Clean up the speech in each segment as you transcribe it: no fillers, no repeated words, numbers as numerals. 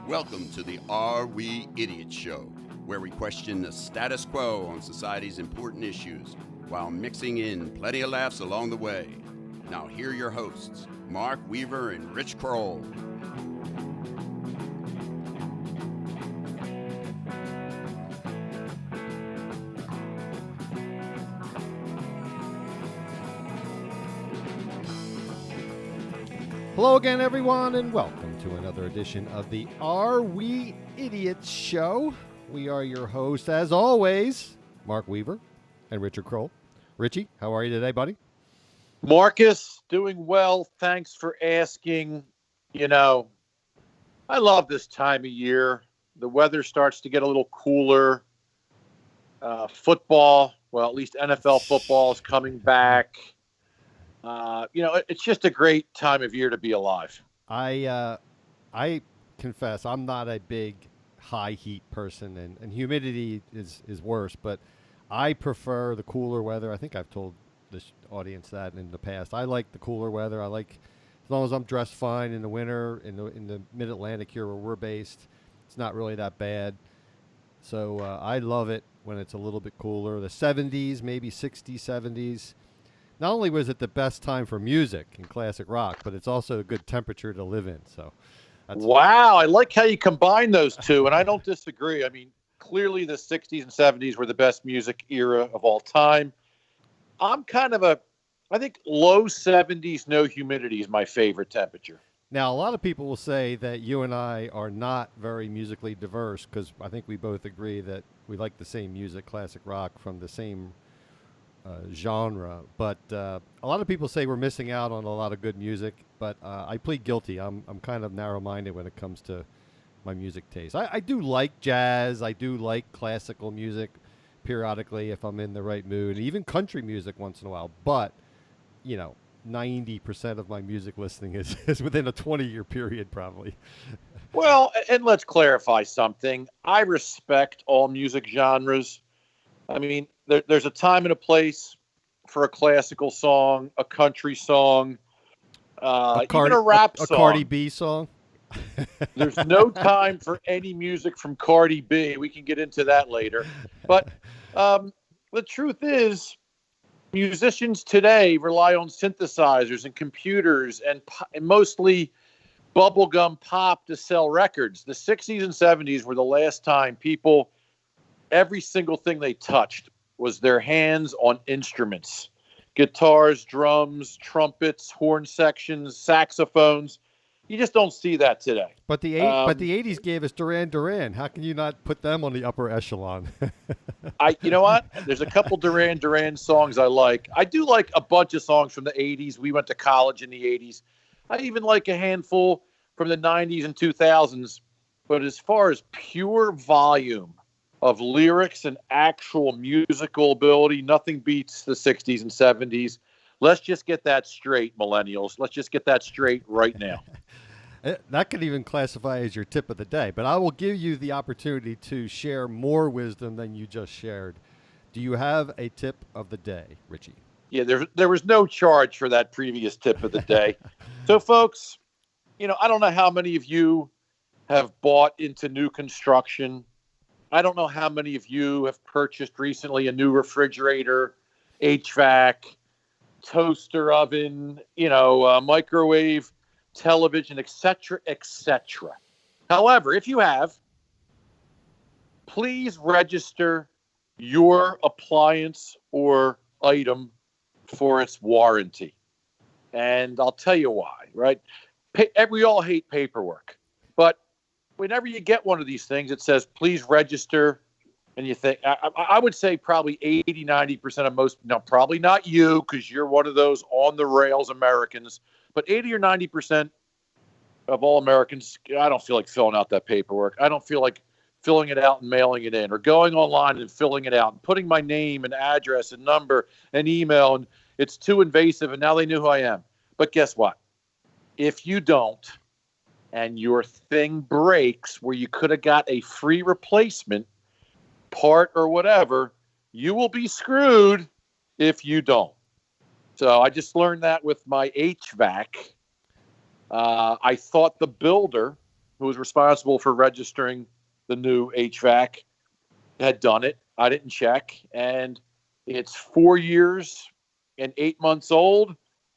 Welcome to the Are We Idiots Show, where we question the status quo on society's important issues while mixing in plenty of laughs along the way. Now, here are your hosts, Mark Weaver and Rich Kroll. Hello again, everyone, and welcome to another edition of the Are We Idiots Show. We are your hosts, as always, Mark Weaver and Richard Kroll. Richie, how are you today, buddy? Marcus, doing well. Thanks for asking. You know, I love this time of year. The weather starts to get a little cooler. Football, well, at least NFL football is coming back. It's just a great time of year to be alive. I confess I'm not a big high heat person, and humidity is worse, but I prefer the cooler weather. I think I've told this audience that in the past. I like the cooler weather. I like, as long as I'm dressed fine in the winter, in the mid-Atlantic here where we're based, it's not really that bad. So I love it when it's a little bit cooler. The 70s, maybe 60s, 70s. Not only was it the best time for music and classic rock, but it's also a good temperature to live in. So, wow, I like how you combine those two, and I don't disagree. I mean, clearly the 60s and 70s were the best music era of all time. I'm I think low 70s, no humidity is my favorite temperature. Now, a lot of people will say that you and I are not very musically diverse because I think we both agree that we like the same music, classic rock, from the same genre, but a lot of people say we're missing out on a lot of good music, but I plead guilty. I'm kind of narrow-minded when it comes to my music taste. I do like jazz. I do like classical music periodically if I'm in the right mood, even country music once in a while, but 90% of my music listening is within a 20-year period probably. Well, and let's clarify something. I respect all music genres. I mean, there's a time and a place for a classical song, a country song, even a rap song. A Cardi B song. There's no time for any music from Cardi B. We can get into that later. But the truth is, musicians today rely on synthesizers and computers and mostly bubblegum pop to sell records. The 60s and 70s were the last time every single thing they touched was their hands on instruments. Guitars, drums, trumpets, horn sections, saxophones. You just don't see that today. But the 80s gave us Duran Duran. How can you not put them on the upper echelon? You know what? There's a couple Duran Duran songs I like. I do like a bunch of songs from the 80s. We went to college in the 80s. I even like a handful from the 90s and 2000s. But as far as pure volume of lyrics and actual musical ability, nothing beats the 60s and 70s. Let's just get that straight, millennials. Let's just get that straight right now. That could even classify as your tip of the day, but I will give you the opportunity to share more wisdom than you just shared. Do you have a tip of the day, Richie? Yeah, there was no charge for that previous tip of the day. So, folks, I don't know how many of you have bought into new construction. I don't know how many of you have purchased recently a new refrigerator, HVAC, toaster oven, microwave, television, etc., etc. However, if you have, please register your appliance or item for its warranty. And I'll tell you why, right? We all hate paperwork, but whenever you get one of these things, it says, please register. And you think, I would say probably 80, 90% of most, no, probably not you, because you're one of those on the rails Americans, but 80 or 90% of all Americans, I don't feel like filling out that paperwork. I don't feel like filling it out and mailing it in, or going online and filling it out and putting my name and address and number and email. And it's too invasive. And now they knew who I am. But guess what? If you don't, and your thing breaks where you could have got a free replacement part or whatever, you will be screwed if you don't. So I just learned that with my HVAC. I thought the builder who was responsible for registering the new HVAC, had done it. I didn't check, and it's 4 years and 8 months old,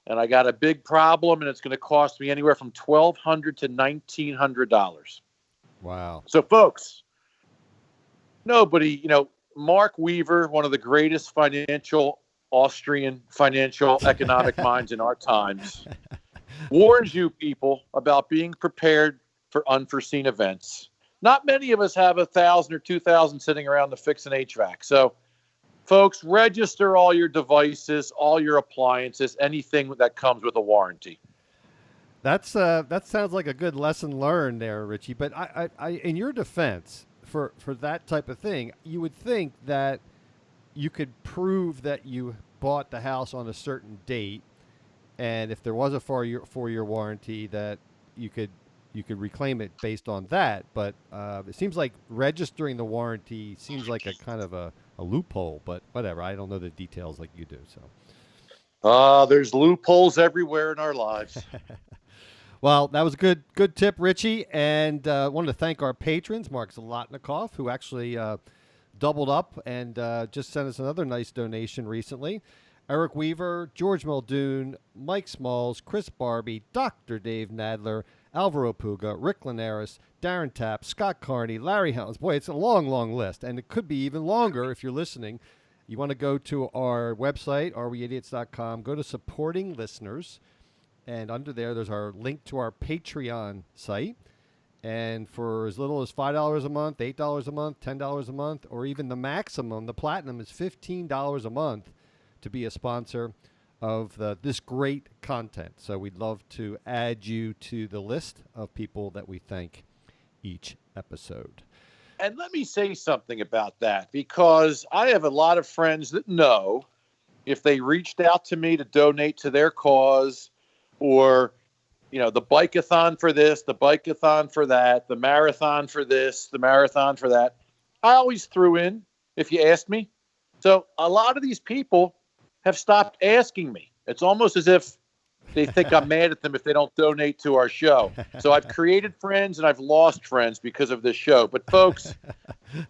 and I got a big problem, and it's going to cost me anywhere from $1,200 to $1,900. Wow. So, folks, nobody, Mark Weaver, one of the greatest Austrian financial economic minds in our times, warns you people about being prepared for unforeseen events. Not many of us have 1,000 or 2,000 sitting around to fix an HVAC. So, folks, register all your devices, all your appliances, anything that comes with a warranty. That sounds like a good lesson learned there, Richie. But I in your defense, for that type of thing, you would think that you could prove that you bought the house on a certain date, and if there was a 4-year warranty, that you could reclaim it based on that. But it seems like registering the warranty seems like a kind of a loophole. But whatever, I don't know the details like you do. So there's loopholes everywhere in our lives. Well, that was a good tip, Richie. And wanted to thank our patrons, Mark Zlotnikoff, who actually doubled up and just sent us another nice donation recently. Eric Weaver, George Muldoon, Mike Smalls, Chris Barbie, Dr. Dave Nadler, Alvaro Puga, Rick Linares, Darren Tapp, Scott Carney, Larry Helms. Boy, it's a long, long list, and it could be even longer if you're listening. You want to go to our website, areweidiots.com, go to supporting listeners, and under there's our link to our Patreon site. And for as little as $5 a month, $8 a month, $10 a month, or even the maximum, the platinum is $15 a month to be a sponsor of this great content. So we'd love to add you to the list of people that we thank each episode. And let me say something about that, because I have a lot of friends that know if they reached out to me to donate to their cause, or the bike-a-thon for this, the bike-a-thon for that, the marathon for this, the marathon for that, I always threw in if you asked me. So a lot of these people have stopped asking me. It's almost as if they think I'm mad at them if they don't donate to our show. So I've created friends and I've lost friends because of this show. But folks,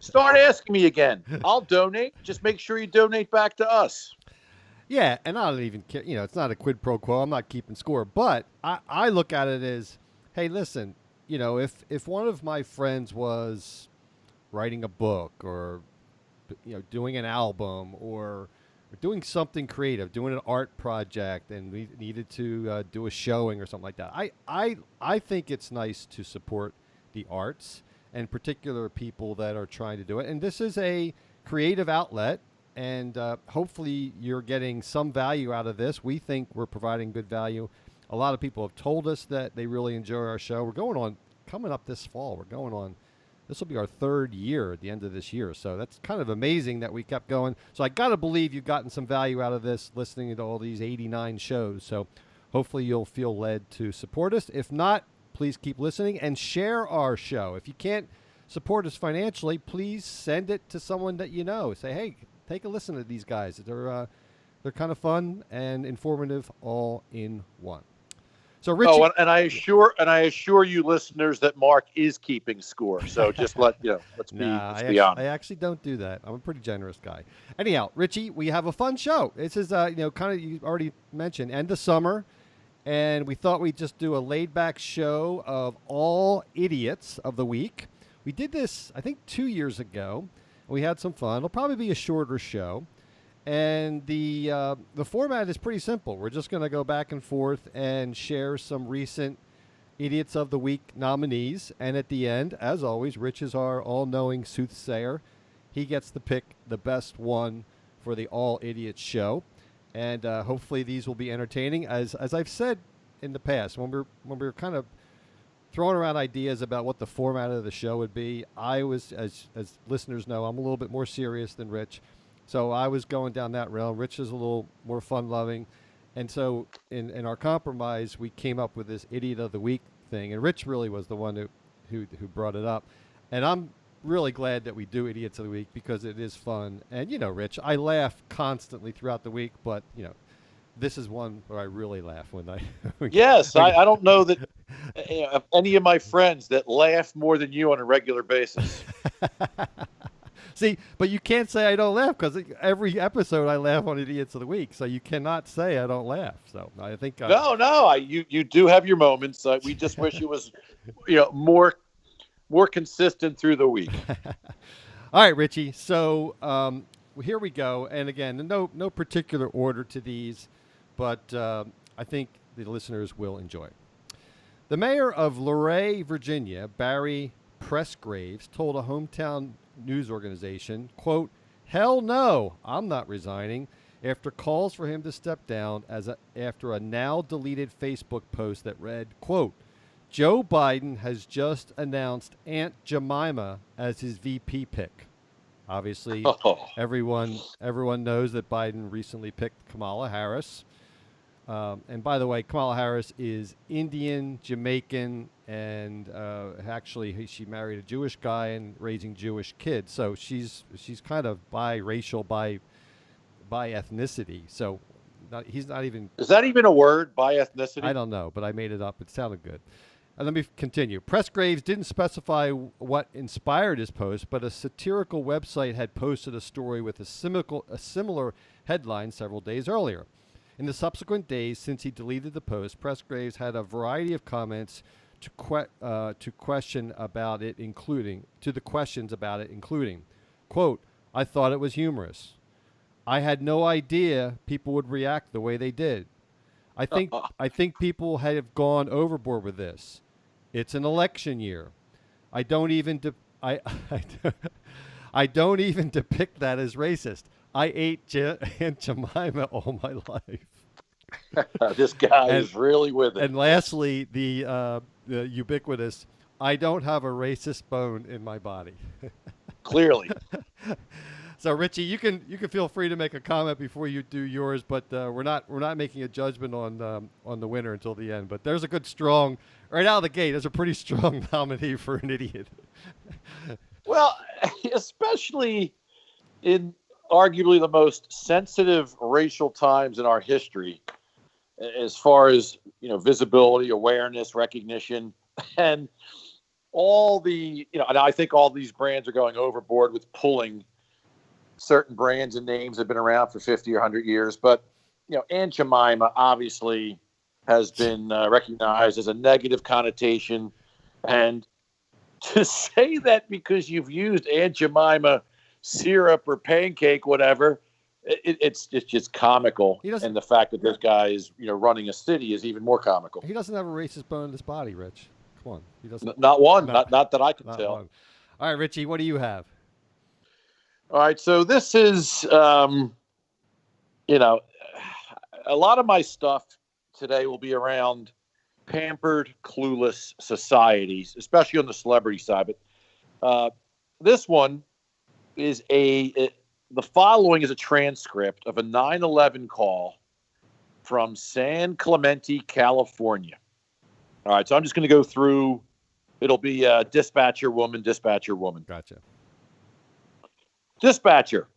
start asking me again. I'll donate. Just make sure you donate back to us. Yeah, and I don't even care. It's not a quid pro quo. I'm not keeping score. But I look at it as, hey, listen, if one of my friends was writing a book, or doing an album, or doing something creative, doing an art project, and we needed to do a showing or something like that, I think it's nice to support the arts, and particular people that are trying to do it. And this is a creative outlet. And hopefully you're getting some value out of this. We think we're providing good value. A lot of people have told us that they really enjoy our show. We're coming up this fall. This will be our 3rd year at the end of this year. So that's kind of amazing that we kept going. So I got to believe you've gotten some value out of this, listening to all these 89 shows. So hopefully you'll feel led to support us. If not, please keep listening and share our show. If you can't support us financially, please send it to someone that you know. Say, hey, take a listen to these guys. They're kind of fun and informative all in one. So, Richie, and I assure you, listeners, that Mark is keeping score. So just let's be honest. I actually don't do that. I'm a pretty generous guy. Anyhow, Richie, we have a fun show. This is kind of, you already mentioned, end of summer, and we thought we'd just do a laid back show of all idiots of the week. We did this, I think, 2 years ago. We had some fun. It'll probably be a shorter show. And the format is pretty simple. We're just going to go back and forth and share some recent Idiots of the Week nominees. And at the end, as always, Rich is our all-knowing soothsayer. He gets to pick the best one for the All Idiots show. And hopefully these will be entertaining. As I've said in the past, when we're kind of throwing around ideas about what the format of the show would be, I was, as listeners know, I'm a little bit more serious than Rich. So I was going down that realm. Rich is a little more fun-loving. And so in our compromise, we came up with this Idiot of the Week thing. And Rich really was the one who brought it up. And I'm really glad that we do Idiots of the Week because it is fun. And, Rich, I laugh constantly throughout the week, but, this is one where I really laugh when I... Yes, I don't know that any of my friends that laugh more than you on a regular basis. See, but you can't say I don't laugh because every episode I laugh on Idiots of the Week. So you cannot say I don't laugh. So I think No, you do have your moments. We just wish it was, more consistent through the week. All right, Richie. So here we go. And again, no particular order to these, but I think the listeners will enjoy. The mayor of Luray, Virginia, Barry Pressgraves, told a hometown news organization, quote, "Hell no, I'm not resigning," after calls for him to step down after a now deleted Facebook post that read, quote, "Joe Biden has just announced Aunt Jemima as his VP pick." Obviously, everyone knows that Biden recently picked Kamala Harris. And by the way, Kamala Harris is Indian, Jamaican, and actually she married a Jewish guy and raising Jewish kids. So she's kind of biracial by ethnicity. So he's not even. Is that even a word, by ethnicity? I don't know, but I made it up. It sounded good. And let me continue. Pressgraves didn't specify what inspired his post, but a satirical website had posted a story with a similar headline several days earlier. In the subsequent days since he deleted the post, Pressgraves had a variety of comments to questions about it, including, quote, "I thought it was humorous. I had no idea people would react the way they did. I think people have gone overboard with this. It's an election year. I don't even I don't even depict that as racist. I ate Aunt Jemima all my life." This guy is really with it. And lastly, the ubiquitous, "I don't have a racist bone in my body." Clearly. So Richie, you can feel free to make a comment before you do yours, but we're not making a judgment on the winner until the end. But there's a good strong right out of the gate. There's a pretty strong nominee for an idiot. Well, especially in arguably the most sensitive racial times in our history, as far as visibility, awareness, recognition, and all the and I think all these brands are going overboard with pulling certain brands and names that have been around for 50 or 100 years. But Aunt Jemima obviously has been recognized as a negative connotation, and to say that because you've used Aunt Jemima syrup or pancake, whatever, it's just comical. And the fact that this guy is, running a city is even more comical. He doesn't have a racist bone in his body, Rich. Come on. He doesn't. Not one. Not that I can tell. One. All right, Richie, what do you have? All right. So this is, a lot of my stuff today will be around pampered, clueless societies, especially on the celebrity side. But this one is the following is a transcript of a 9/11 call from San Clemente, California. All right, so I'm just going to go through. It'll be dispatcher woman. Gotcha. Dispatcher.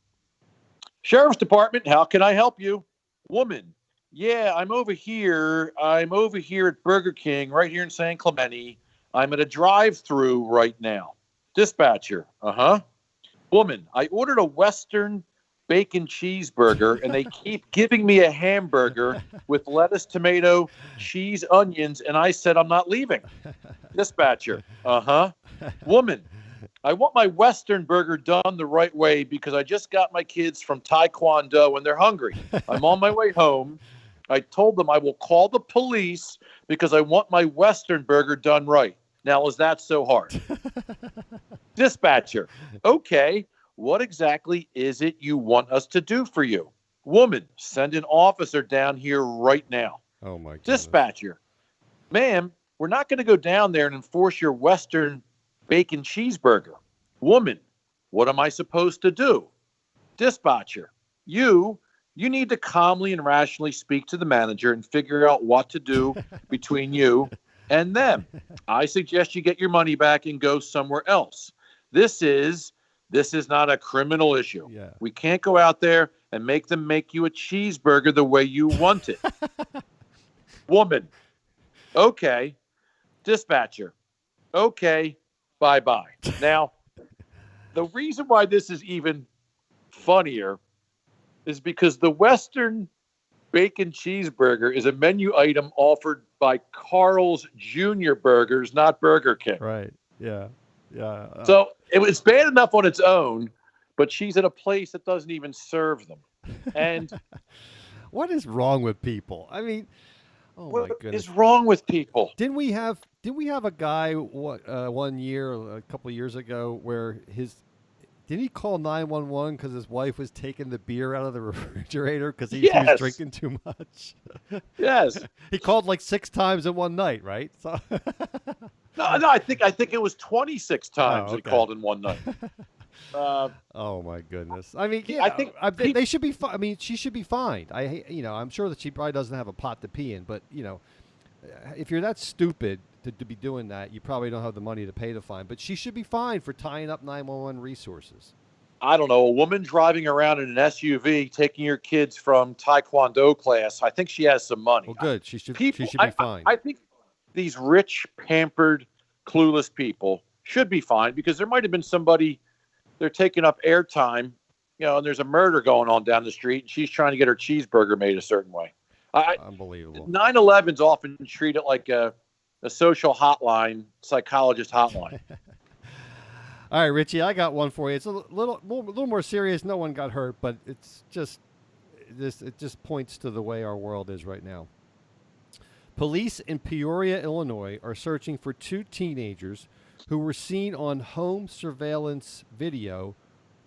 Sheriff's Department, how can I help you? Woman. Yeah, I'm over here at Burger King right here in San Clemente. I'm at a drive-through right now. Dispatcher. Uh-huh. Woman, I ordered a Western bacon cheeseburger, and they keep giving me a hamburger with lettuce, tomato, cheese, onions, and I said I'm not leaving. Dispatcher. Uh-huh. Woman, I want my Western burger done the right way because I just got my kids from Taekwondo and they're hungry. I'm on my way home. I told them I will call the police because I want my Western burger done right. Now, is that so hard? Dispatcher. Okay. What exactly is it you want us to do for you? Woman, send an officer down here right now. Oh, my God. Dispatcher. Ma'am, we're not going to go down there and enforce your Western bacon cheeseburger. Woman, what am I supposed to do? Dispatcher. You need to calmly and rationally speak to the manager and figure out what to do between you and them. I suggest you get your money back and go somewhere else. This is not a criminal issue. Yeah. We can't go out there and make them make you a cheeseburger the way you want it. Woman. Okay. Dispatcher, okay, bye-bye. Now, the reason why this is even funnier is because the Western Bacon Cheeseburger is a menu item offered by Carl's Jr. Burgers, not Burger King. Right. Yeah. Yeah. So it was bad enough on its own, but she's at a place that doesn't even serve them. And what is wrong with people? I mean, oh my what goodness. is wrong with people? Didn't we have a guy one year, a couple of years ago, where didn't he call 911 because his wife was taking the beer out of the refrigerator because he was drinking too much? Yes. He called like 6 times in one night, right? So No, I think it was 26 times Oh, he okay. called in one night. oh my goodness! I mean, I think they should be. I mean, she should be fined. I'm sure that she probably doesn't have a pot to pee in, but if you're that stupid to be doing that, you probably don't have the money to pay the fine. But she should be fined for tying up 911 resources. I don't know, a woman driving around in an SUV taking your kids from Taekwondo class. I think she has some money. Well, good. She should People, be fined. I think these rich, pampered, clueless people should be fined because there might have been somebody, they're taking up airtime, and there's a murder going on down the street, and she's trying to get her cheeseburger made a certain way. Unbelievable. 9/11's often treated like a social hotline, psychologist hotline. All right, Richie, I got one for you. It's a little more serious. No one got hurt, but it's just it just points to the way our world is right now. Police in Peoria, Illinois, are searching for 2 teenagers who were seen on home surveillance video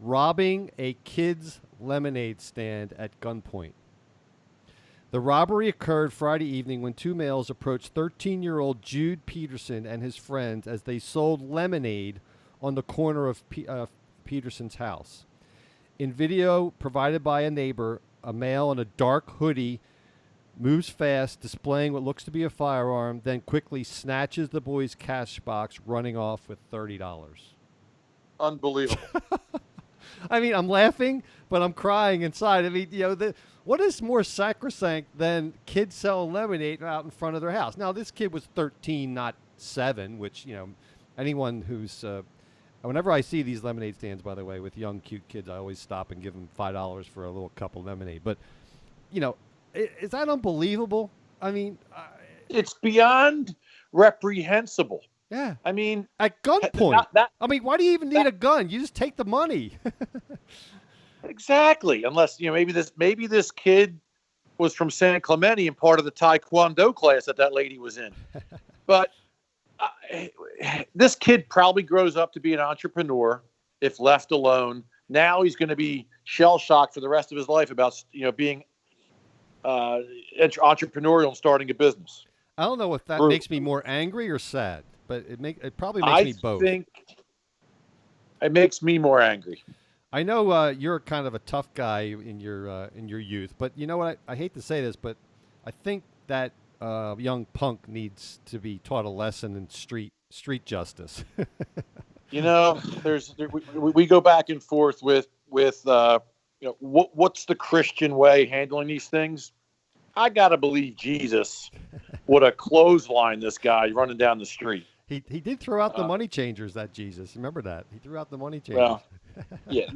robbing a kids' lemonade stand at gunpoint. The robbery occurred Friday evening when 2 males approached 13-year-old Jude Peterson and his friends as they sold lemonade on the corner of Peterson's house. In video provided by a neighbor, a male in a dark hoodie moves fast, displaying what looks to be a firearm, then quickly snatches the boy's cash box, running off with $30. Unbelievable. I mean, I'm laughing, but I'm crying inside. I mean, what is more sacrosanct than kids selling lemonade out in front of their house? Now, this kid was 13, not 7, which, anyone who's... whenever I see these lemonade stands, by the way, with young, cute kids, I always stop and give them $5 for a little cup of lemonade. But, is that unbelievable? I mean... it's beyond reprehensible. Yeah. I mean... At gunpoint. I mean, why do you even need a gun? You just take the money. Exactly. Unless, maybe this kid was from San Clemente and part of the Taekwondo class that lady was in. But this kid probably grows up to be an entrepreneur if left alone. Now he's going to be shell-shocked for the rest of his life about, being entrepreneurial and starting a business. I don't know if that makes me more angry or sad, but it probably makes me both. I think it makes me more angry. I know you're kind of a tough guy in your youth, but you know what? I hate to say this, but I think that young punk needs to be taught a lesson in street justice. We go back and forth with what's the Christian way handling these things. I gotta believe Jesus would have clotheslined this guy running down the street. He did throw out the money changers. That Jesus, remember that? He threw out the money changers. Well, yeah,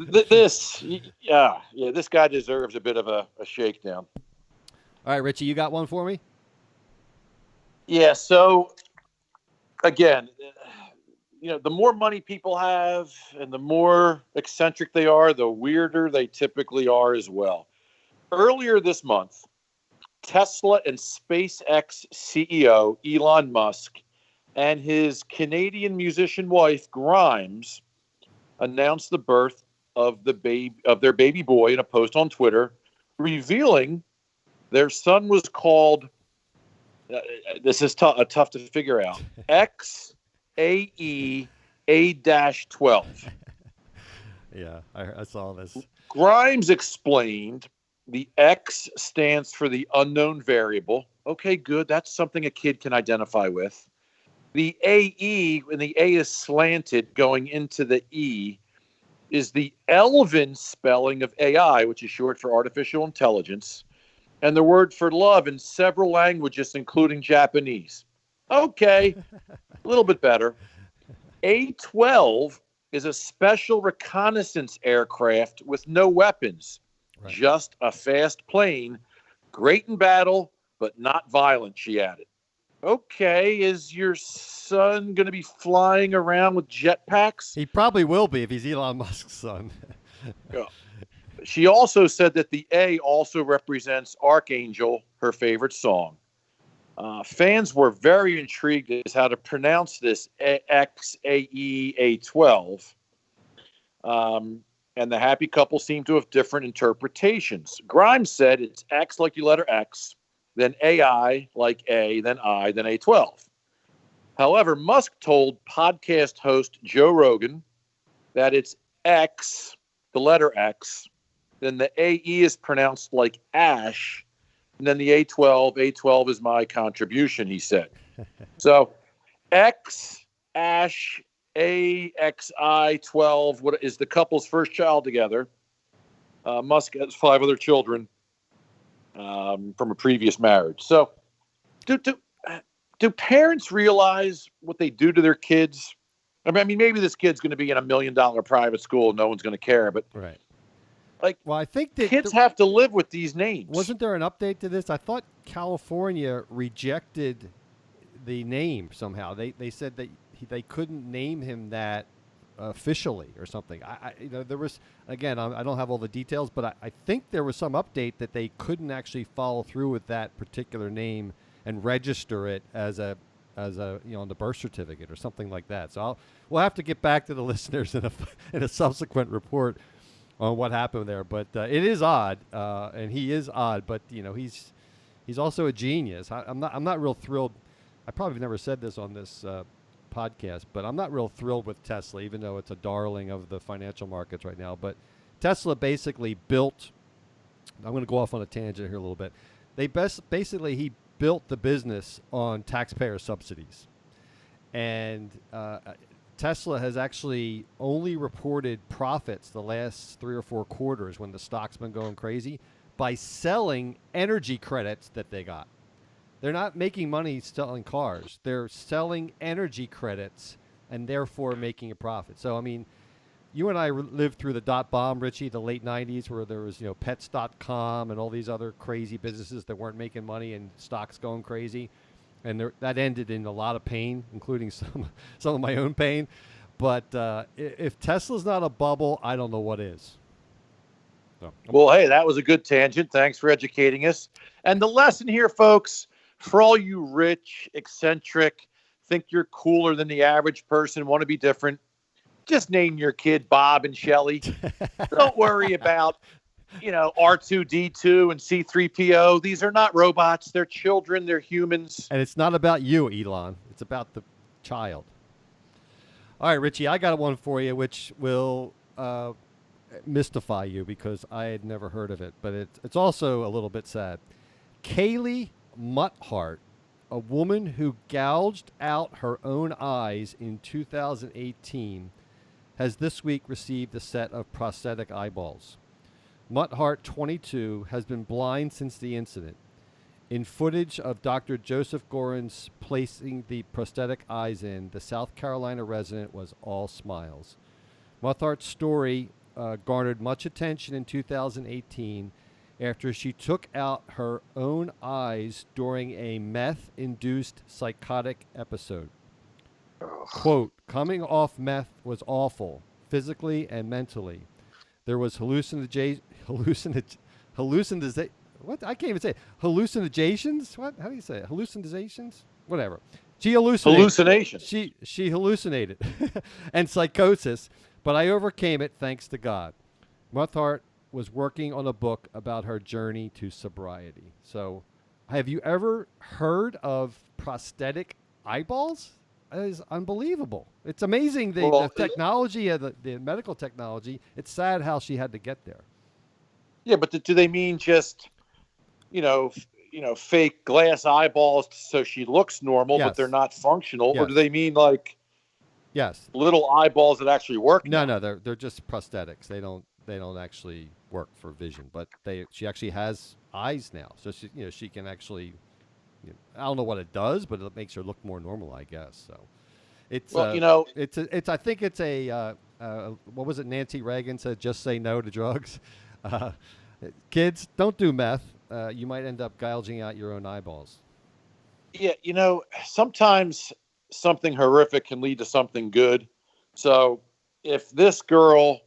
this guy deserves a bit of a shakedown. All right, Richie, you got one for me? Yeah. So again, the more money people have and the more eccentric they are, the weirder they typically are as well. Earlier this month, Tesla and SpaceX CEO Elon Musk and his Canadian musician wife Grimes announced the birth of their baby boy in a post on Twitter, revealing their son was called. This is tough to figure out. XAE-A-12. Yeah, I saw this. Grimes explained the X stands for the unknown variable. Okay, good. That's something a kid can identify with. The AE, when the A is slanted going into the E, is the Elven spelling of AI, which is short for artificial intelligence, and the word for love in several languages, including Japanese. Okay, a little bit better. A-12 is a special reconnaissance aircraft with no weapons, Right. just a fast plane, great in battle, but not violent, she added. Okay, is your son going to be flying around with jetpacks? He probably will be if he's Elon Musk's son. Yeah. She also said that the A also represents Archangel, her favorite song. Fans were very intrigued as how to pronounce this XAEA12. And the happy couple seem to have different interpretations. Grimes said it's X like the letter X, then AI like A, then I, then A12. However, Musk told podcast host Joe Rogan that it's X, the letter X, then the AE is pronounced like Ash, and then the A12 is my contribution, he said. So X, Ash, AXI 12 what is the couple's first child together. Musk has 5 other children from a previous marriage. So do parents realize what they do to their kids? I mean, maybe this kid's going to be in $1 million private school. No one's going to care. But Right. like, Well, I think that kids have to live with these names. wasn't there an update to this? I thought California rejected the name somehow. They said that they couldn't name him that officially or something. There was, again, I don't have all the details, but I think there was some update that they couldn't actually follow through with that particular name and register it as a on the birth certificate or something like that. So we'll have to get back to the listeners in a subsequent report on what happened there. But it is odd, and he is odd. But he's also a genius. I'm not real thrilled. I probably never said this on this podcast, but I'm not real thrilled with Tesla, even though it's a darling of the financial markets right now. But Tesla basically built. I'm going to go off on a tangent here a little bit. Basically he built the business on taxpayer subsidies, and Tesla has actually only reported profits the last 3 or 4 quarters when the stock's been going crazy by selling energy credits that they got. They're not making money selling cars. They're selling energy credits and therefore making a profit. So, I mean, you and I lived through the dot bomb, Richie, the late 90s, where there was, pets.com and all these other crazy businesses that weren't making money and stocks going crazy. And that ended in a lot of pain, including some of my own pain. But if Tesla's not a bubble, I don't know what is. So. Well, hey, that was a good tangent. Thanks for educating us. And the lesson here, folks, for all you rich, eccentric, think you're cooler than the average person, want to be different, just name your kid Bob and Shelley. Don't worry about, R2D2 and C3PO. These are not robots. They're children. They're humans. And it's not about you, Elon. It's about the child. All right, Richie, I got one for you, which will mystify you because I had never heard of it, but it's also a little bit sad. Kaylee Mutthart, a woman who gouged out her own eyes in 2018, has this week received a set of prosthetic eyeballs. Mutthart, 22, has been blind since the incident. In footage of Dr. Joseph Gorin's placing the prosthetic eyes in, the South Carolina resident was all smiles. Muthart's story garnered much attention in 2018 after she took out her own eyes during a meth-induced psychotic episode. Quote, coming off meth was awful, physically and mentally. There was hallucinations. What? I can't even say it. Hallucinations? What? How do you say it? Hallucinations? Whatever. She hallucinated. Hallucinations. She hallucinated. And psychosis, but I overcame it thanks to God. Mutthart was working on a book about her journey to sobriety. So, have you ever heard of prosthetic eyeballs? It is unbelievable. It's amazing the technology, the medical technology. It's sad how she had to get there. Yeah, but do they mean just, fake glass eyeballs so she looks normal, Yes. but they're not functional? Yes. Or do they mean like Yes. little eyeballs that actually work? No, they're just prosthetics. They don't actually work for vision, but she actually has eyes now, so she can actually I don't know what it does, but it makes her look more normal, I guess. So it's Well, it's I think it's a what was it? Nancy Reagan said, "Just say no to drugs." Uh, Kids, don't do meth. You might end up gouging out your own eyeballs. yeah, sometimes something horrific can lead to something good. So if this girl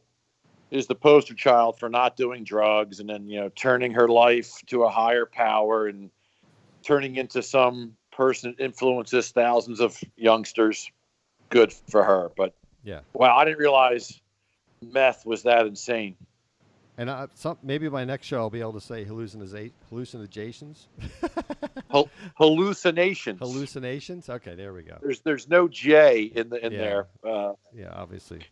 is the poster child for not doing drugs and then, turning her life to a higher power and turning into some person that influences thousands of youngsters, good for her. But Yeah. wow, I didn't realize meth was that insane. And maybe my next show I'll be able to say hallucinations. Hallucinations. Hallucinations. Okay, there we go. There's no J in Yeah. there. Yeah, obviously.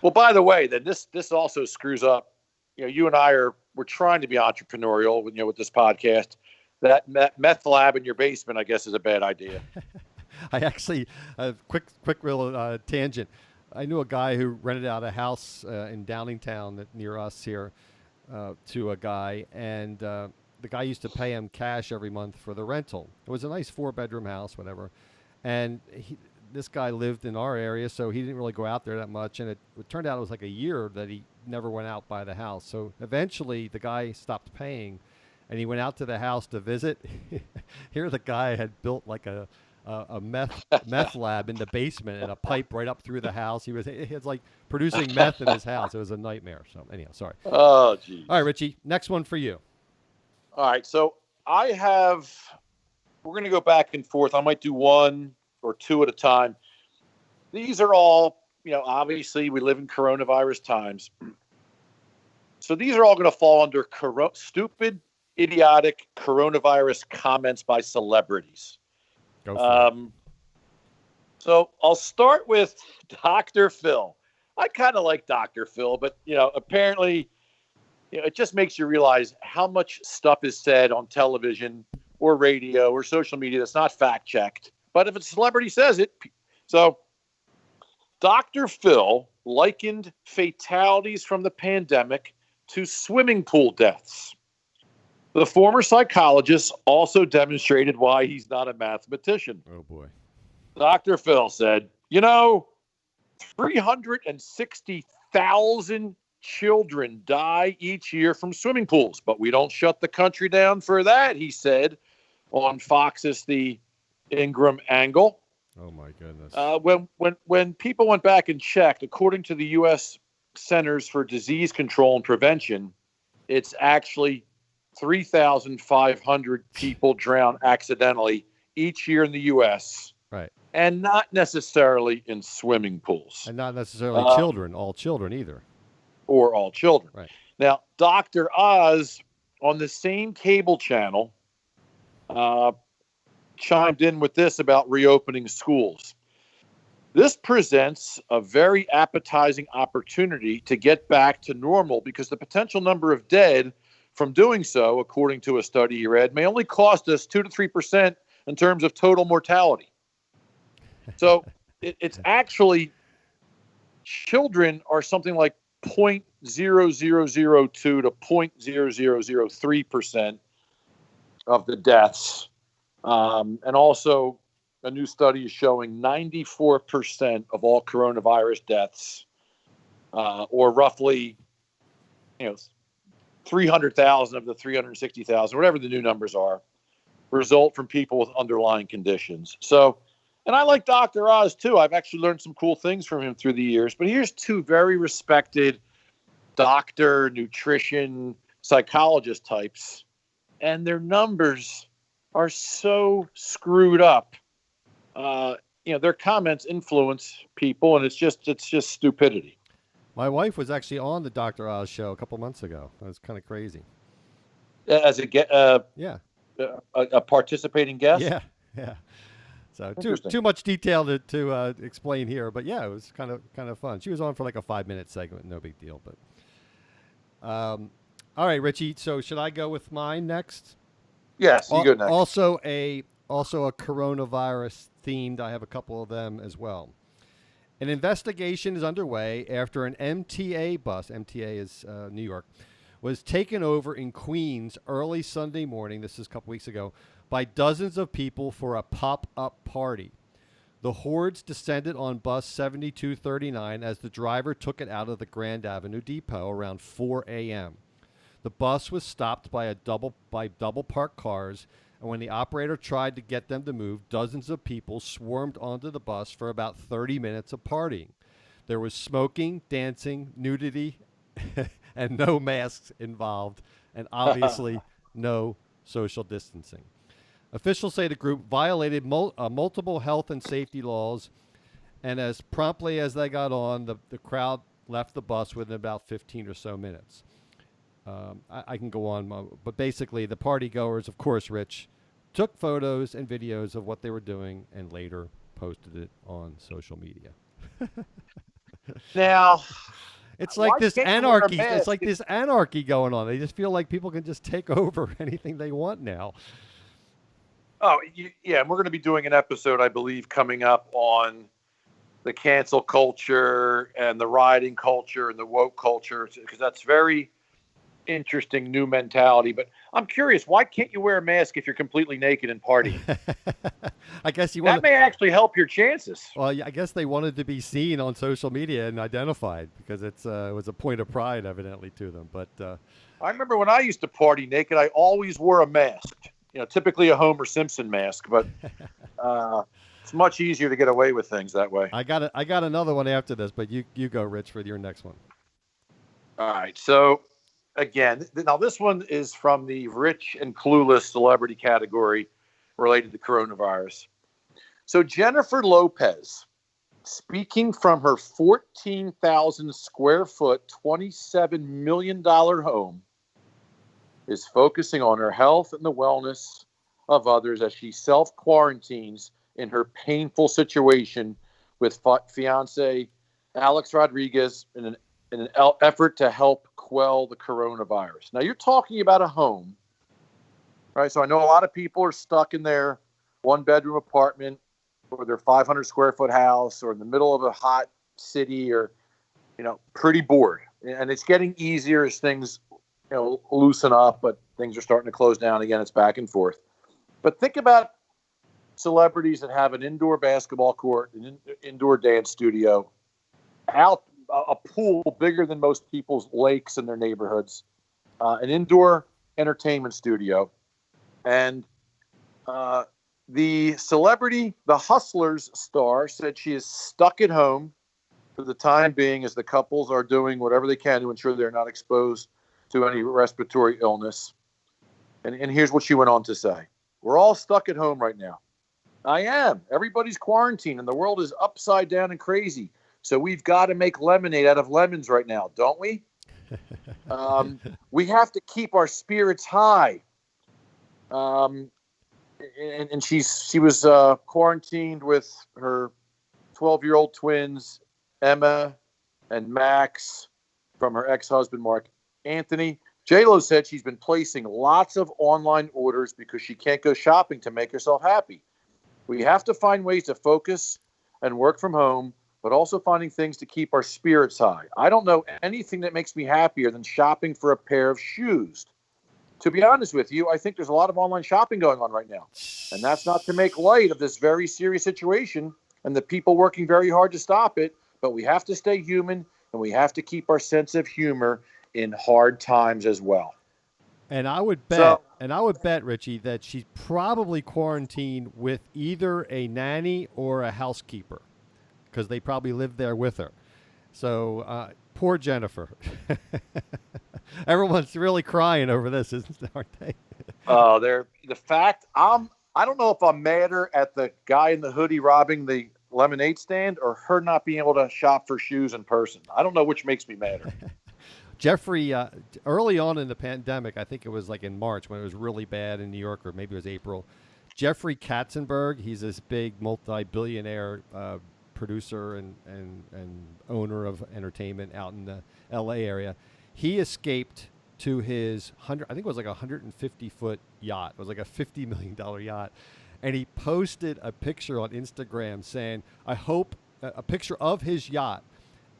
Well, by the way, then this also screws up. You and I we're trying to be entrepreneurial, with this podcast. That meth lab in your basement, I guess, is a bad idea. I actually, quick real tangent. I knew a guy who rented out a house in Downingtown near us here to a guy, and the guy used to pay him cash every month for the rental. It was a nice 4-bedroom house, whatever. And this guy lived in our area, so he didn't really go out there that much. And it turned out it was like a year that he never went out by the house. So eventually the guy stopped paying, and he went out to the house to visit. Here the guy had built like a meth lab in the basement and a pipe right up through the house. He was like producing meth in his house. It was a nightmare. So anyhow, sorry. Oh, geez. All right, Richie, next one for you. All right, so we're going to go back and forth. I might do one or two at a time. These are all, obviously we live in coronavirus times. So these are all going to fall under stupid, idiotic coronavirus comments by celebrities. Go for it. So I'll start with Dr. Phil. I kind of like Dr. Phil, but apparently, it just makes you realize how much stuff is said on television or radio or social media that's not fact checked. But if a celebrity says it, so Dr. Phil likened fatalities from the pandemic to swimming pool deaths. The former psychologist also demonstrated why he's not a mathematician. Oh, boy. Dr. Phil said, 360,000 children die each year from swimming pools, but we don't shut the country down for that, he said on Fox's The Ingram Angle. Oh, my goodness. When people went back and checked, according to the U.S. Centers for Disease Control and Prevention, it's actually 3,500 people drown accidentally each year in the U.S. Right. And not necessarily in swimming pools. And not necessarily children, all children either. Or all children. Right. Now, Dr. Oz on the same cable channel chimed in with this about reopening schools. This presents a very appetizing opportunity to get back to normal because the potential number of dead from doing so, according to a study he read, may only cost us 2 to 3% in terms of total mortality. So it's actually children are something like 0.0002 to 0.0003% of the deaths. And also a new study is showing 94% of all coronavirus deaths, or roughly, 300,000 of the 360,000, whatever the new numbers are, result from people with underlying conditions. So, and I like Dr. Oz too. I've actually learned some cool things from him through the years. But here's two very respected doctor, nutrition, psychologist types, and their numbers are so screwed up. Their comments influence people, and it's just stupidity. My wife was actually on the Dr. Oz show a couple months ago. That was kind of crazy. As a participating guest? Yeah. So too much detail to explain here, but yeah, it was kind of fun. She was on for like a 5-minute segment, no big deal. But all right, Richie. So should I go with mine next? Yes, you go next. Also a coronavirus themed. I have a couple of them as well. An investigation is underway after an MTA bus, MTA is New York, was taken over in Queens early Sunday morning, this is a couple weeks ago, by dozens of people for a pop-up party. The hordes descended on bus 7239 as the driver took it out of the Grand Avenue Depot around 4 a.m. The bus was stopped by double parked cars, and when the operator tried to get them to move, dozens of people swarmed onto the bus for about 30 minutes of partying. There was smoking, dancing, nudity, and no masks involved, and obviously no social distancing. Officials say the group violated multiple health and safety laws, and as promptly as they got on, the crowd left the bus within about 15 or so minutes. I can go on, but basically the party goers, of course, Rich, took photos and videos of what they were doing and later posted it on social media. Now, it's like why this can't you wear a anarchy. It's mask? like this anarchy going on. They just feel like people can just take over anything they want now. Oh, yeah, and we're going to be doing an episode, I believe, coming up on the cancel culture and the rioting culture and the woke culture, because that's very interesting new mentality. But I'm curious, why can't you wear a mask if you're completely naked and partying? I guess you That want. may actually help your chances. Well, I guess they wanted to be seen on social media and identified because it was a point of pride, evidently, to them. But I remember when I used to party naked, I always wore a mask. Typically a Homer Simpson mask, but it's much easier to get away with things that way. I got another one after this, but you go, Rich, for your next one. All right. So again, now this one is from the rich and clueless celebrity category related to coronavirus. So Jennifer Lopez, speaking from her 14,000 square foot, $27 million home, is focusing on her health and the wellness of others as she self-quarantines in her painful situation with fiance Alex Rodriguez in an effort to help quell the coronavirus. Now, you're talking about a home, right? So I know a lot of people are stuck in their one-bedroom apartment or their 500 square foot house or in the middle of a hot city or, pretty bored. And it's getting easier as things loosen up, but things are starting to close down again. It's back and forth. But think about celebrities that have an indoor basketball court, an indoor dance studio, out a pool bigger than most people's lakes in their neighborhoods, an indoor entertainment studio, and the celebrity, the Hustlers star, said she is stuck at home for the time being as the couples are doing whatever they can to ensure they're not exposed to any respiratory illness. And here's what she went on to say. We're all stuck at home right now. I am. Everybody's quarantined and the world is upside down and crazy. So we've got to make lemonade out of lemons right now, don't we? We have to keep our spirits high. And she was quarantined with her 12-year-old twins, Emma and Max, from her ex-husband, Mark Anthony. J-Lo said she's been placing lots of online orders because she can't go shopping to make herself happy. We have to find ways to focus and work from home, but also finding things to keep our spirits high. I don't know anything that makes me happier than shopping for a pair of shoes. To be honest with you, I think there's a lot of online shopping going on right now. And that's not to make light of this very serious situation and the people working very hard to stop it, but we have to stay human and we have to keep our sense of humor in hard times as well. And I would bet, Richie, that she's probably quarantined with either a nanny or a housekeeper because they probably live there with her. So poor Jennifer. Everyone's really crying over this, aren't they? The fact I don't know if I'm madder at the guy in the hoodie robbing the lemonade stand or her not being able to shop for shoes in person. I don't know which makes me madder. Jeffrey, early on in the pandemic, I think it was like in March when it was really bad in New York, or maybe it was April. Jeffrey Katzenberg, he's this big multi-billionaire producer and owner of entertainment out in the L.A. area. He escaped to his I think it was like a 150-foot yacht. It was like a $50 million yacht. And he posted a picture on Instagram saying, I hope, a picture of his yacht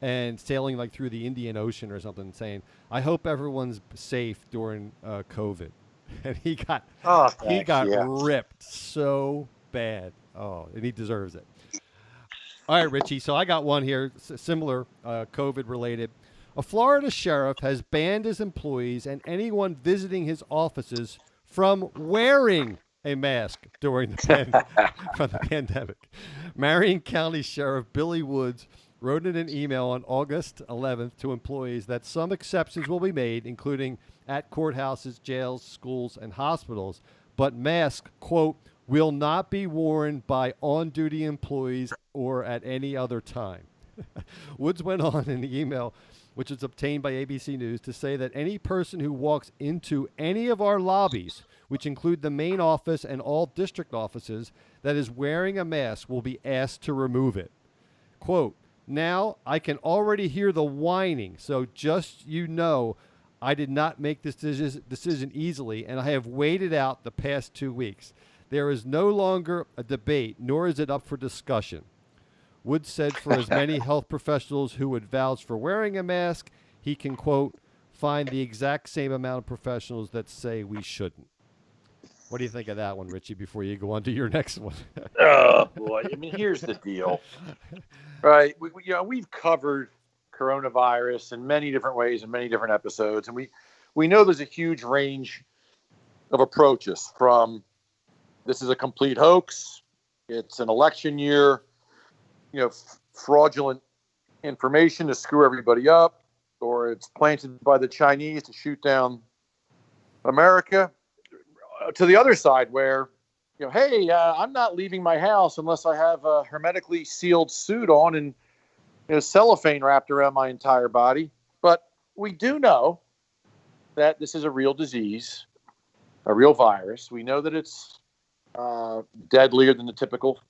and sailing like through the Indian Ocean or something, saying, I hope everyone's safe during COVID. and he got Oh, he thanks. got Yeah. ripped so bad. Oh, and he deserves it. All right, Richie. So I got one here, similar, COVID related. A Florida sheriff has banned his employees and anyone visiting his offices from wearing a mask during from the pandemic. Marion County Sheriff Billy Woods wrote in an email on August 11th to employees that some exceptions will be made, including at courthouses, jails, schools, and hospitals, but masks, quote, will not be worn by on-duty employees or at any other time. Woods went on in the email, which was obtained by ABC News, to say that any person who walks into any of our lobbies, which include the main office and all district offices, that is wearing a mask will be asked to remove it. Quote, now I can already hear the whining, so just I did not make this decision easily, and I have waited out the past 2 weeks. There is no longer a debate, nor is it up for discussion. Woods said for as many health professionals who would vouch for wearing a mask, he can, quote, find the exact same amount of professionals that say we shouldn't. What do you think of that one, Richie, before you go on to your next one? Oh, boy. I mean, here's the deal. Right. We've covered coronavirus in many different ways in many different episodes. And we know there's a huge range of approaches from this is a complete hoax, it's an election year, fraudulent information to screw everybody up, or it's planted by the Chinese to shoot down America, to the other side where, hey, I'm not leaving my house unless I have a hermetically sealed suit on and cellophane wrapped around my entire body. But we do know that this is a real disease, a real virus. We know that it's deadlier than the typical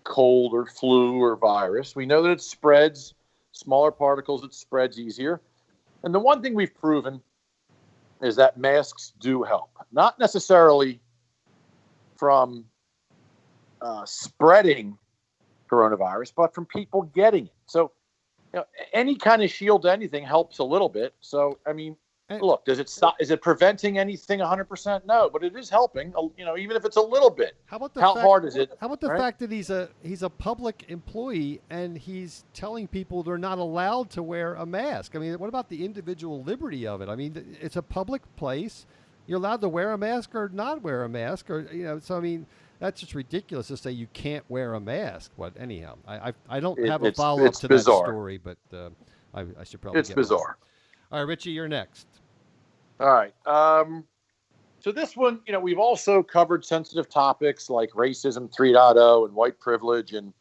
cold or flu or virus. We know that it spreads smaller particles, it spreads easier. And the one thing we've proven is that masks do help. Not necessarily from spreading coronavirus, but from people getting it. So, any kind of shield to anything helps a little bit. So, I mean, look, does it stop? Is it preventing anything 100%? No, but it is helping. Even if it's a little bit. How hard is it? How about the fact that he's a public employee and he's telling people they're not allowed to wear a mask? I mean, what about the individual liberty of it? I mean, it's a public place. You're allowed to wear a mask or not wear a mask, or So I mean, that's just ridiculous to say you can't wear a mask. But anyhow, I don't have a follow up to bizarre. that story, but I should probably. It's bizarre. All right, Richie, you're next. All right. So this one, we've also covered sensitive topics like racism 3.0 and white privilege, and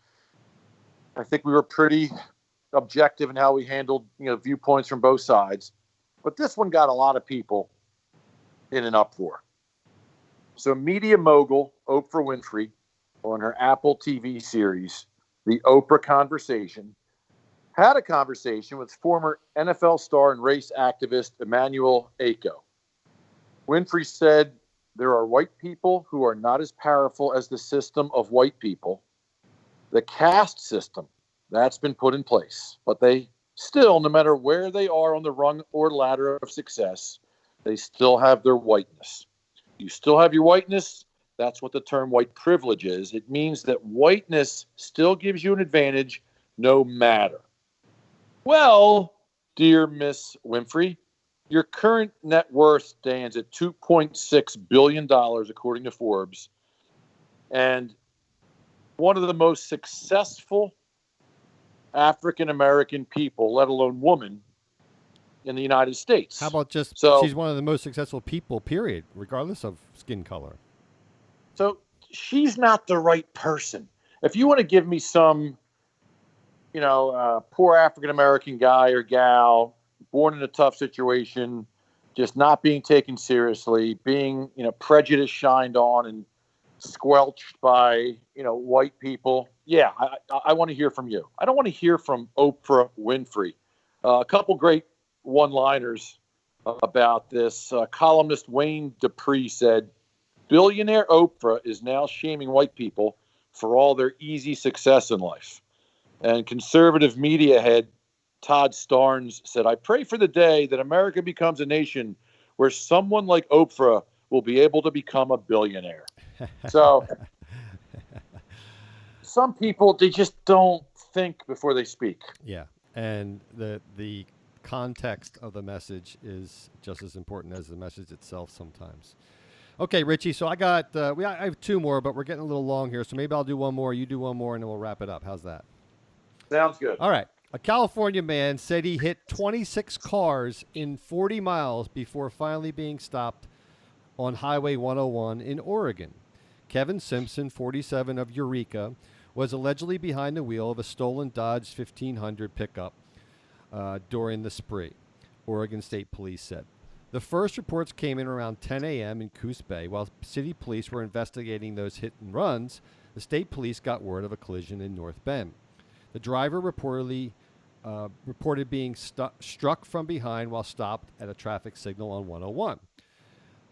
I think we were pretty objective in how we handled, viewpoints from both sides. But this one got a lot of people in an uproar. So media mogul Oprah Winfrey, on her Apple TV series, The Oprah Conversation, had a conversation with former NFL star and race activist Emmanuel Acho. Winfrey said, there are white people who are not as powerful as the system of white people. The caste system, that's been put in place. But they still, no matter where they are on the rung or ladder of success, they still have their whiteness. You still have your whiteness. That's what the term white privilege is. It means that whiteness still gives you an advantage no matter. Well, dear Miss Winfrey, your current net worth stands at $2.6 billion, according to Forbes. And one of the most successful African-American people, let alone woman, in the United States. How about she's one of the most successful people, period, regardless of skin color. So she's not the right person. If you want to give me some, poor African-American guy or gal, born in a tough situation, just not being taken seriously, being, prejudice shined on and squelched by, white people. Yeah, I want to hear from you. I don't want to hear from Oprah Winfrey. A couple great one-liners about this. Columnist Wayne Dupree said, billionaire Oprah is now shaming white people for all their easy success in life. And conservative media head Todd Starnes said, I pray for the day that America becomes a nation where someone like Oprah will be able to become a billionaire. So some people, they just don't think before they speak. Yeah, and the context of the message is just as important as the message itself sometimes. Okay, Richie. So I have two more, but we're getting a little long here. So maybe I'll do one more. You do one more, and then we'll wrap it up. How's that? Sounds good. All right. A California man said he hit 26 cars in 40 miles before finally being stopped on Highway 101 in Oregon. Kevin Simpson, 47, of Eureka, was allegedly behind the wheel of a stolen Dodge 1500 pickup during the spree, Oregon State Police said. The first reports came in around 10 a.m. in Coos Bay. While city police were investigating those hit and runs, the state police got word of a collision in North Bend. The driver reported being struck from behind while stopped at a traffic signal on 101.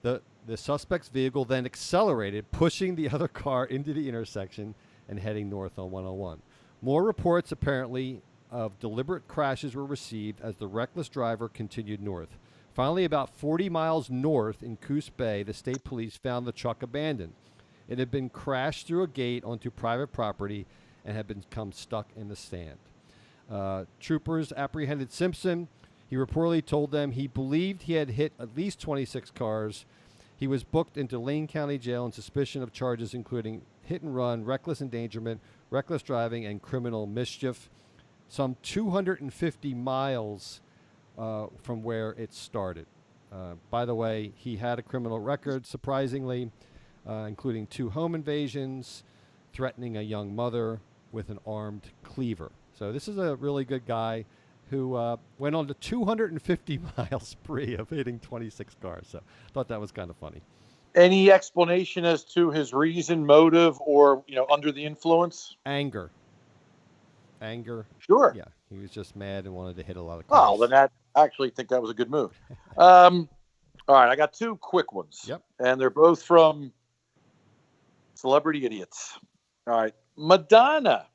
The suspect's vehicle then accelerated, pushing the other car into the intersection and heading north on 101. More reports apparently of deliberate crashes were received as the reckless driver continued north. Finally, about 40 miles north in Coos Bay, the state police found the truck abandoned. It had been crashed through a gate onto private property and had become stuck in the sand. Troopers apprehended Simpson. He reportedly told them he believed he had hit at least 26 cars. He was booked into Lane County Jail on suspicion of charges including hit and run, reckless endangerment, reckless driving, and criminal mischief. Some 250 miles from where it started. By the way, he had a criminal record, surprisingly, including 2 home invasions, threatening a young mother with an armed cleaver. So this is a really good guy who went on a 250-mile spree of hitting 26 cars. So I thought that was kind of funny. Any explanation as to his reason, motive, or under the influence? Anger. Sure. Yeah, he was just mad and wanted to hit a lot of cars. Oh, then I actually think that was a good move. All right, I got 2 quick ones. Yep. And they're both from celebrity idiots. All right, Madonna.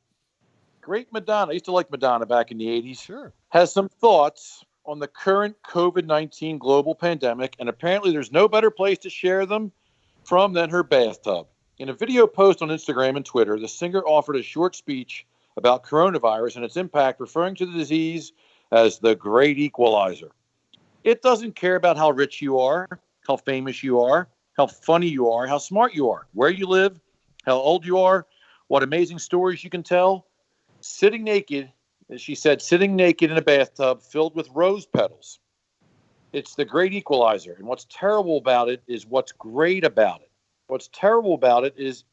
Great Madonna. I used to like Madonna back in the 80s. Sure. Has some thoughts on the current COVID-19 global pandemic, and apparently there's no better place to share them from than her bathtub. In a video post on Instagram and Twitter, the singer offered a short speech about coronavirus and its impact, referring to the disease as the great equalizer. It doesn't care about how rich you are, how famous you are, how funny you are, how smart you are, where you live, how old you are, what amazing stories you can tell. Sitting naked, as she said, sitting naked in a bathtub filled with rose petals. It's the great equalizer. And what's terrible about it is what's great about it. What's terrible about it is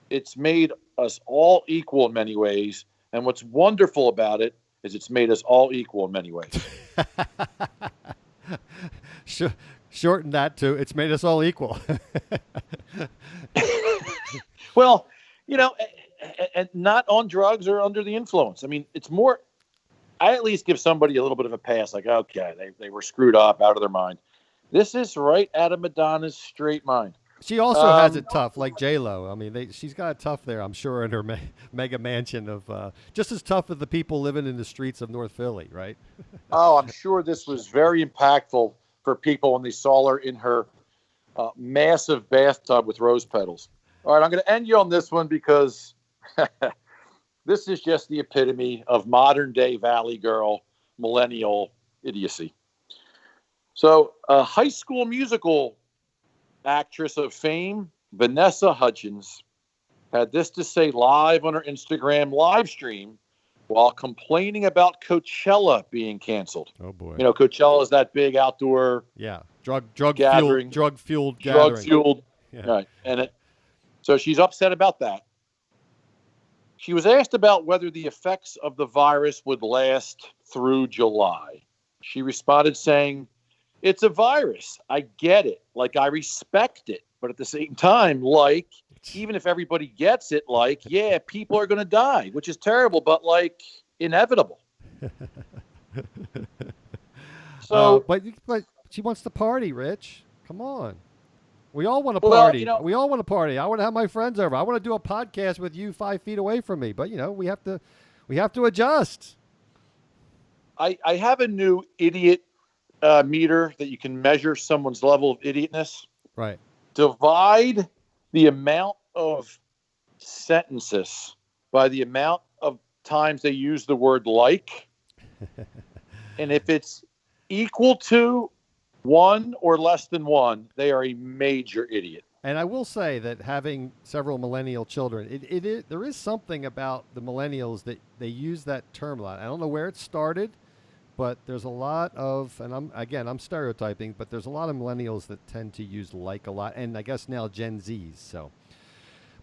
it's made us all equal in many ways. And what's wonderful about it is it's made us all equal in many ways. Shorten that to, it's made us all equal. Well, and not on drugs or under the influence. I mean, it's more, I at least give somebody a little bit of a pass, like, okay, they were screwed up, out of their mind. This is right out of Madonna's straight mind. She also has it tough, like J-Lo. I mean, she's got it tough there, I'm sure, in her mega mansion of just as tough as the people living in the streets of North Philly, right? Oh, I'm sure this was very impactful for people when they saw her in her massive bathtub with rose petals. All right, I'm going to end you on this one because this is just the epitome of modern-day Valley Girl, millennial idiocy. So, a High School Musical actress of fame, Vanessa Hudgens, had this to say live on her Instagram live stream while complaining about Coachella being canceled. Oh boy! Coachella is that big outdoor, drug gathering, fueled gathering. Yeah. Right, so she's upset about that. She was asked about whether the effects of the virus would last through July. She responded saying, "It's a virus. I get it. Like, I respect it. But at the same time, like, even if everybody gets it, like, yeah, people are going to die, which is terrible, but, like, inevitable." So, but she wants to party, Rich. Come on. We all want to party. We all want to party. I want to have my friends over. I want to do a podcast with you 5 feet away from me. But, we have to adjust. I have a new idiot meter that you can measure someone's level of idiotness. Right. divide the amount of sentences by the amount of times they use the word like. And if it's equal to 1 or less than 1, they are a major idiot. And I will say that having several millennial children, there is something about the millennials that they use that term a lot. I don't know where it started, but there's a lot of, and I'm stereotyping, but there's a lot of millennials that tend to use like a lot, and I guess now Gen Zs. So,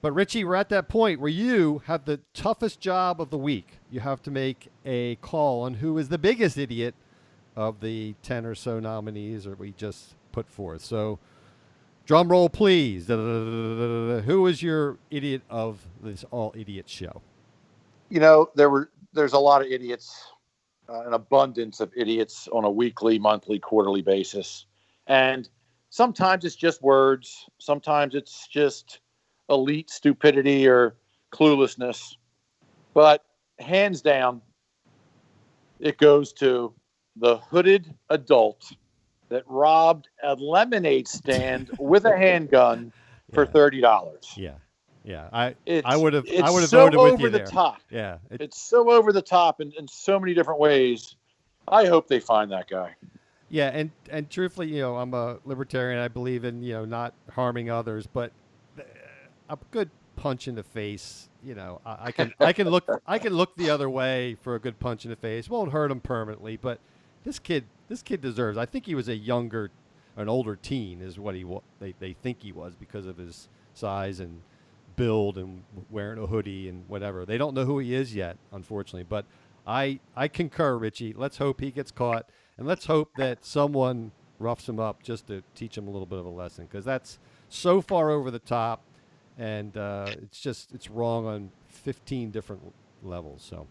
but Richie, we're at that point where you have the toughest job of the week. You have to make a call on who is the biggest idiot of the 10 or so nominees that we just put forth. So, drum roll, please. Who is your idiot of this all idiot show? You know, there's a lot of idiots, an abundance of idiots on a weekly, monthly, quarterly basis. And sometimes it's just words. Sometimes it's just elite stupidity or cluelessness. But hands down, it goes to the hooded adult that robbed a lemonade stand with a handgun for $30. Yeah. Yeah. I would have voted so with you over the there. top. Yeah. It's so over the top in so many different ways. I hope they find that guy. Yeah, and truthfully, you know, I'm a libertarian. I believe in, you know, not harming others, but a good punch in the face, you know, I can look the other way for a good punch in the face. Won't hurt him permanently, but this kid deserves. I think he was an older teen is what they think he was because of his size and build and wearing a hoodie and whatever. They don't know who he is yet, unfortunately, but I concur, Richie. Let's hope he gets caught, and let's hope that someone roughs him up just to teach him a little bit of a lesson, because that's so far over the top, and it's wrong on 15 different levels. So,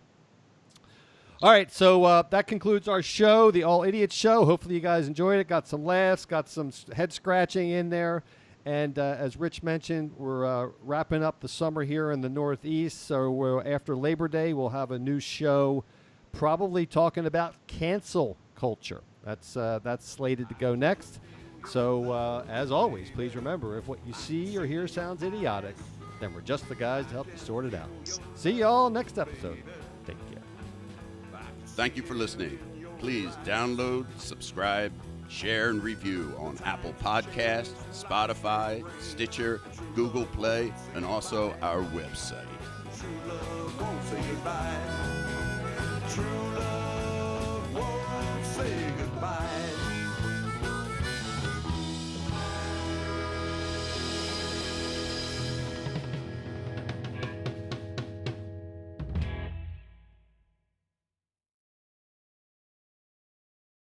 all right, so that concludes our show, the All Idiots Show. Hopefully you guys enjoyed it. Got some laughs, got some head scratching in there. And as Rich mentioned, we're wrapping up the summer here in the Northeast. So after Labor Day, we'll have a new show probably talking about cancel culture. That's slated to go next. So as always, please remember, if what you see or hear sounds idiotic, then we're just the guys to help you sort it out. See y'all next episode. Take care. Thank you for listening. Please download, subscribe, share, and review on Apple Podcasts, Spotify, Stitcher, Google Play, and also our website. True love won't say goodbye. True